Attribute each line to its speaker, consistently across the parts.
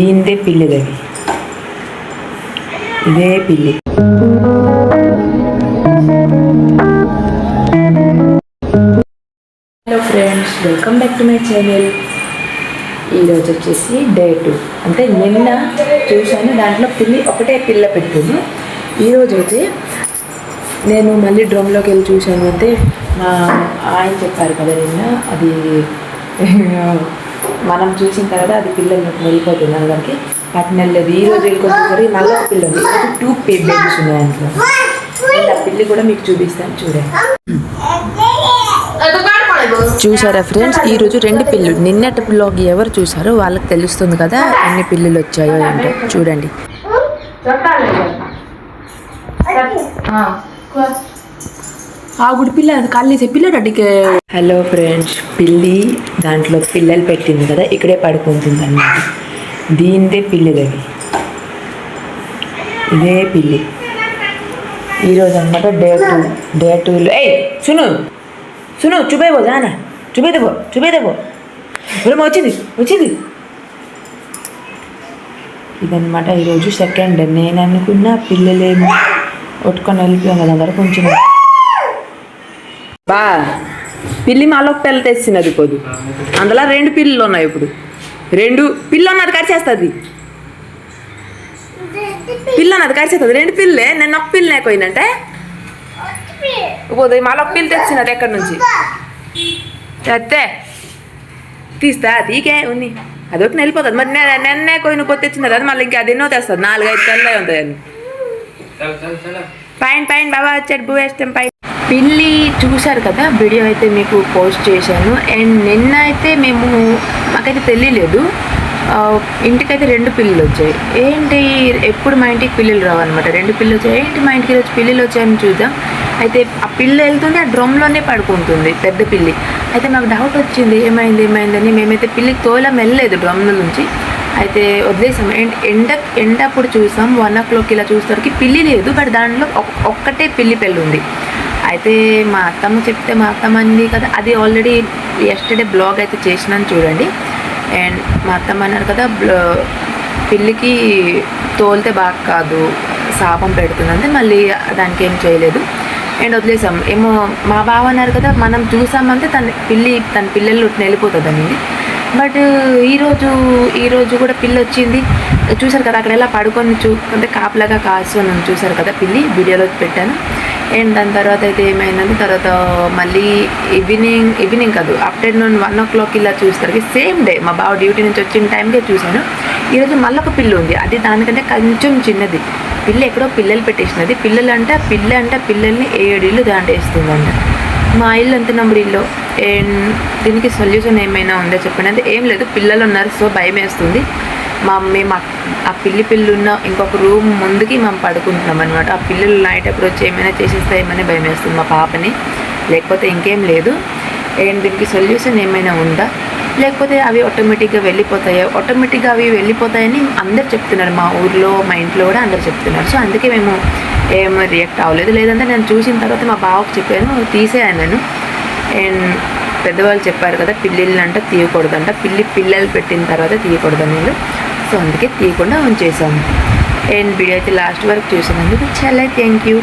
Speaker 1: దీందే పిల్లిదవి, ఇదే పిల్లి. Hello friends, welcome back to my channel. ఈరోజు వచ్చేసి డే 2. అంటే నిన్న చూశాను, దాంట్లో పిల్లి ఒకటే పిల్ల పెట్టింది. ఈరోజు అయితే నేను మళ్ళీ డ్రమ్లోకి వెళ్ళి చూశాను. అంటే మా ఆయన చెప్పారు కదా నిన్న, అది మనం చూసిన తర్వాత అది పిల్లలు వెళ్ళిపోతుంది అందరికి పట్టినలేదు. ఈరోజు వెళ్ళిపోతుంది. మళ్ళీ ఒక పిల్ల ఉంది. 2 బేబీస్ ఉన్నాయి దాంట్లో. ఆ పిల్లి కూడా మీకు చూపిస్తాను, చూడండి. చూసారా ఫ్రెండ్స్, ఈరోజు 2 పిల్లులు. నిన్నటి బ్లాగ్ ఎవరు చూసారో వాళ్ళకి తెలుస్తుంది కదా ఎన్ని పిల్లులు వచ్చాయో ఏంటో. చూడండి. ఆగుడి పిల్ల, అది కళ్ళేసే పిల్లడికి. హలో ఫ్రెండ్స్, పిల్లి దాంట్లో పిల్లలు పెట్టింది కదా, ఇక్కడే పడుకుంటుంది అన్నమాట. దీందే పిల్లిదవి, ఇదే పిల్లి. ఈరోజు అనమాట డే 2లో. సును సును చూపేవో జానా, చూపేదేవో వచ్చింది. ఇదనమాట ఈరోజు 2nd. నేను అనుకున్న పిల్లలేమో కొట్టుకొని వెళ్ళిపోయాం కదా, అందరూ కొంచెం బా పిల్లి మాలో పిల్ల తెచ్చినది పొద్దు. అందులో 2 పిల్లలు ఉన్నాయి. ఇప్పుడు 2 పిల్ల ఉన్నది కరిచేస్తుంది. పిల్ల ఉన్నది కరిచేస్తుంది. 2 పిల్లలే. నేను ఒక పిల్ల లేకపోయిందంటే పోదు. మళ్ళీ ఒక పిల్ల తెచ్చినది ఎక్కడి నుంచి తెస్తే తీస్తా. తీకే ఉంది, అదొకటి వెళ్ళిపోతుంది. మరి నిన్నే కొన్ని కొత్త తెచ్చినది, అది మళ్ళీ ఇంకా అది ఎన్నో తెస్తుంది. 4-5 పిల్లలే ఉంటాయి. అని పైన బాబా వచ్చాడు, బూ వేస్తాం. పిల్లి చూశారు కదా, వీడియో అయితే మీకు పోస్ట్ చేశాను. అండ్ నిన్న అయితే మాకైతే తెలియలేదు, ఇంటికైతే 2 పిల్లులు వచ్చాయి. ఏంటి ఎప్పుడు మా ఇంటికి పిల్లులు రావన్నమాట. 2 పిల్లులు వచ్చాయి. ఏంటి మా ఇంటికి వచ్చి పిల్లులు వచ్చాయని చూద్దాం. అయితే ఆ పిల్ల వెళ్తుంది, ఆ డ్రమ్లోనే పడుకుంటుంది, పెద్ద పిల్లి. అయితే మాకు డౌట్ వచ్చింది, ఏమైందని. మేమైతే పిల్లికి తోలం వెళ్ళలేదు డ్రమ్ల నుంచి, అయితే వదిలేసాం. అండ్ ఎండప్పుడు చూసాం, 1 o'clock ఇలా చూసేసరికి పిల్లి లేదు. బట్ దాంట్లో ఒక్కటే పిల్లి పెళ్ళి ఉంది. అయితే మా అత్తమ్మ చెప్తే, మా అత్తమ్మ అంది కదా, అది ఆల్రెడీ యెస్టర్డే బ్లాగ్ అయితే చేసినాను చూడండి. అండ్ మా అత్తమ్మ అన్నారు కదా, పిల్లికి తోలితే బాగా కాదు, శాపం పెడుతుందంటే మళ్ళీ దానికి ఏం చేయలేదు అండ్ వదిలేసాం. ఏమో మా బావ అన్నారు కదా, మనం చూసామంటే తన పిల్లలు వెళ్ళిపోతుందని. బట్ ఈరోజు కూడా పిల్లి వచ్చింది. చూసారు కదా, అక్కడ ఎలా పడుకొని అంటే కాపులాగా కాసుకొని చూసారు కదా పిల్లి, వీడియోలో పెట్టాను. అండ్ దాని తర్వాత అయితే ఏమైందంటే, తర్వాత మళ్ళీ ఈవినింగ్ కాదు, ఆఫ్టర్నూన్ 1 o'clock ఇలా చూస్తారు. సేమ్ డే మా బావ డ్యూటీ నుంచి వచ్చిన టైంకే చూశాను. ఈరోజు మళ్ళీ ఒక పిల్లి ఉంది, అది దానికంటే కొంచెం చిన్నది. పిల్లి ఎక్కడో పిల్లలు పెట్టేసినది. పిల్లల్ని 7 ఇళ్ళు దాటేస్తుందంట. మా ఇల్లు ఎంత నంబర్ ఇల్లు. అండ్ దీనికి సొల్యూషన్ ఏమైనా ఉందో చెప్పండి. అంటే ఏం లేదు, పిల్లలు ఉన్నారు, సో భయం వేస్తుంది. మేము ఆ పిల్లి ఉన్న ఇంకొక రూమ్ ముందుకి మేము పడుకుంటున్నాం అనమాట. ఆ పిల్లలు నైట్ ఎప్పుడు వచ్చి ఏమైనా చేసేస్తాయేమని భయం వేస్తుంది మా పాపని, లేకపోతే ఇంకేం లేదు. అండ్ దీనికి సొల్యూషన్ ఏమైనా ఉందా, లేకపోతే అవి ఆటోమేటిక్గా వెళ్ళిపోతాయని అందరు చెప్తున్నారు. మా ఊర్లో, మా ఇంట్లో కూడా అందరు చెప్తున్నారు. సో అందుకే మేము ఏం రియాక్ట్ అవ్వలేదు. లేదంటే నేను చూసిన తర్వాత మా బావకు చెప్పాను, తీసేయాను నేను. అండ్ పెద్దవాళ్ళు చెప్పారు కదా, పిల్లిళ్ళంట తీయకూడదంట, పిల్లలు పెట్టిన తర్వాత తీయకూడదని నేను. సో అందుకే తీయకుండా ఉంచేసాము. అండ్ వీడియో అయితే లాస్ట్ వరకు చూసానందుకు చాలా థ్యాంక్ యూ.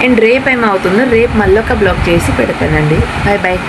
Speaker 1: అండ్ రేపు ఏమవుతుందో రేపు మళ్ళీ ఒక బ్లాగ్ చేసి పెడతానండి. బాయ్.